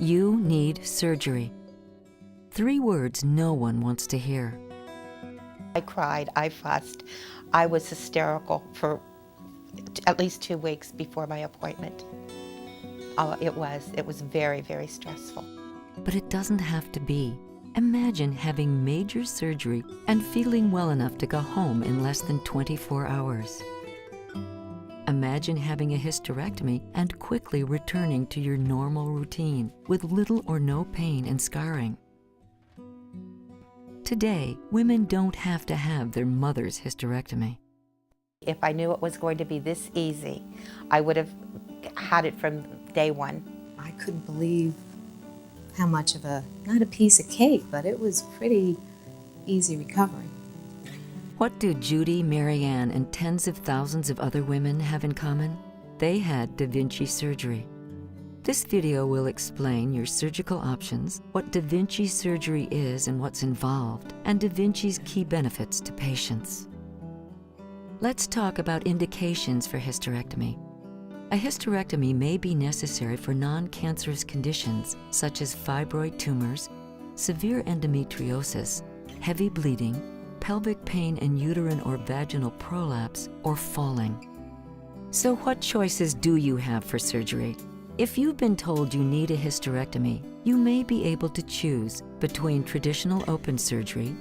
You need surgery. 3 words no one wants to hear. I cried, I fussed, I was hysterical for at least 2 weeks before my appointment. Oh, it was very, very stressful. But it doesn't have to be. Imagine having major surgery and feeling well enough to go home in less than 24 hours. Imagine having a hysterectomy and quickly returning to your normal routine with little or no pain and scarring. Today, women don't have to have their mother's hysterectomy. If I knew it was going to be this easy, I would have had it from day one. I couldn't believe how much of not a piece of cake, but it was pretty easy recovery. What do Judy, Marianne, and tens of thousands of other women have in common? They had da Vinci surgery. This video will explain your surgical options, what da Vinci surgery is and what's involved, and da Vinci's key benefits to patients. Let's talk about indications for hysterectomy. A hysterectomy may be necessary for non-cancerous conditions such as fibroid tumors, severe endometriosis, heavy bleeding, pelvic pain and uterine or vaginal prolapse, or falling. So what choices do you have for surgery? If you've been told you need a hysterectomy, you may be able to choose between traditional open surgery,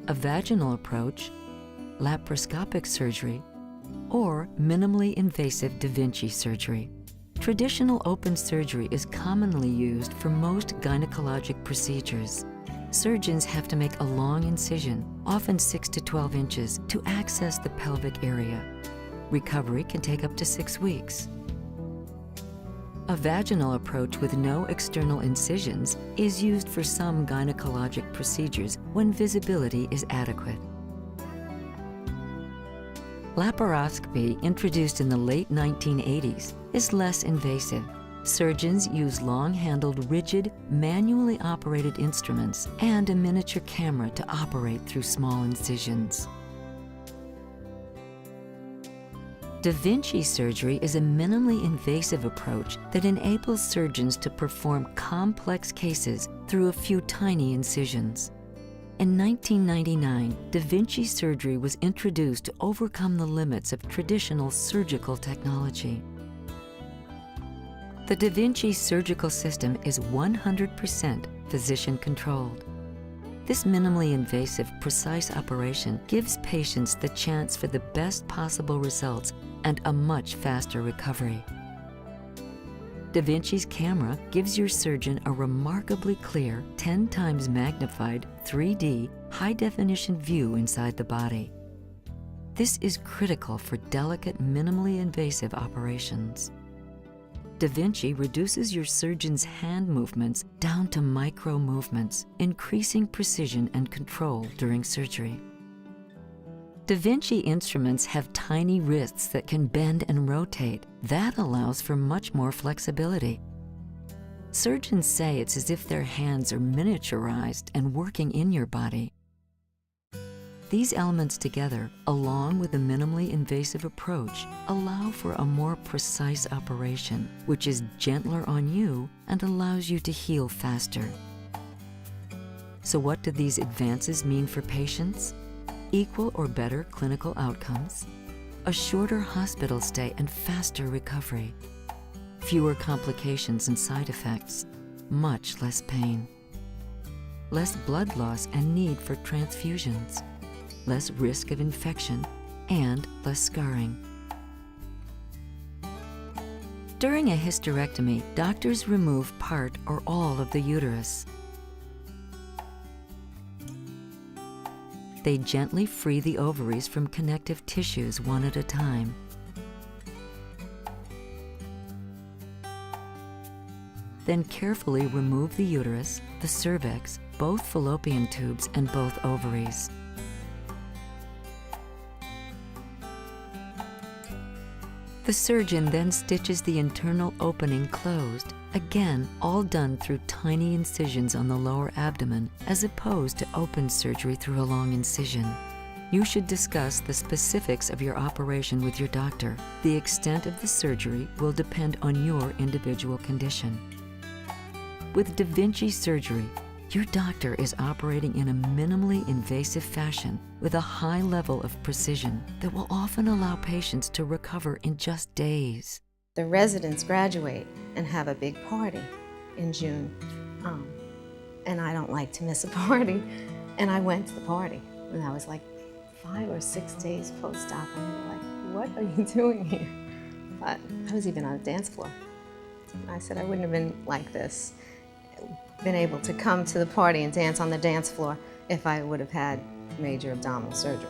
a vaginal approach, laparoscopic surgery, or minimally invasive da Vinci surgery. Traditional open surgery is commonly used for most gynecologic procedures. Surgeons have to make a long incision, often 6 to 12 inches, to access the pelvic area. Recovery can take up to 6 weeks. A vaginal approach with no external incisions is used for some gynecologic procedures when visibility is adequate. Laparoscopy, introduced in the late 1980s, is less invasive. Surgeons use long-handled, rigid, manually operated instruments and a miniature camera to operate through small incisions. Da Vinci surgery is a minimally invasive approach that enables surgeons to perform complex cases through a few tiny incisions. In 1999, da Vinci surgery was introduced to overcome the limits of traditional surgical technology. The da Vinci Surgical System is 100% physician-controlled. This minimally invasive, precise operation gives patients the chance for the best possible results and a much faster recovery. Da Vinci's camera gives your surgeon a remarkably clear, 10 times magnified, 3D, high-definition view inside the body. This is critical for delicate, minimally invasive operations. Da Vinci reduces your surgeon's hand movements down to micro movements, increasing precision and control during surgery. Da Vinci instruments have tiny wrists that can bend and rotate. That allows for much more flexibility. Surgeons say it's as if their hands are miniaturized and working in your body. These elements together, along with a minimally invasive approach, allow for a more precise operation, which is gentler on you and allows you to heal faster. So what do these advances mean for patients? Equal or better clinical outcomes, a shorter hospital stay and faster recovery, fewer complications and side effects, much less pain, less blood loss and need for transfusions, less risk of infection, and less scarring. During a hysterectomy, doctors remove part or all of the uterus. They gently free the ovaries from connective tissues one at a time. Then carefully remove the uterus, the cervix, both fallopian tubes, and both ovaries. The surgeon then stitches the internal opening closed, again all done through tiny incisions on the lower abdomen as opposed to open surgery through a long incision. You should discuss the specifics of your operation with your doctor. The extent of the surgery will depend on your individual condition. With da Vinci surgery, your doctor is operating in a minimally invasive fashion with a high level of precision that will often allow patients to recover in just days. The residents graduate and have a big party in June. And I don't like to miss a party. And I went to the party. And I was like 5 or 6 days post-op. And they were like, what are you doing here? But I was even on a dance floor. And I said I wouldn't have been like this, been able to come to the party and dance on the dance floor if I would have had major abdominal surgery.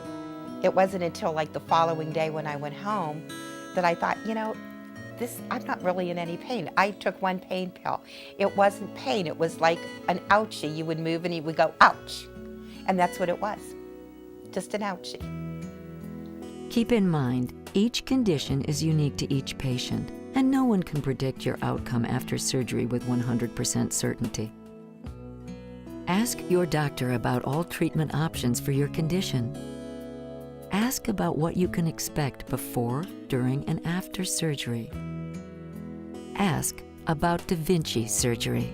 It wasn't until like the following day when I went home that I thought, you know, I'm not really in any pain. I took one pain pill. It wasn't pain, it was like an ouchie. You would move and you would go, ouch. And that's what it was, just an ouchie. Keep in mind, each condition is unique to each patient, and no one can predict your outcome after surgery with 100% certainty. Ask your doctor about all treatment options for your condition. Ask about what you can expect before, during, and after surgery. Ask about da Vinci surgery.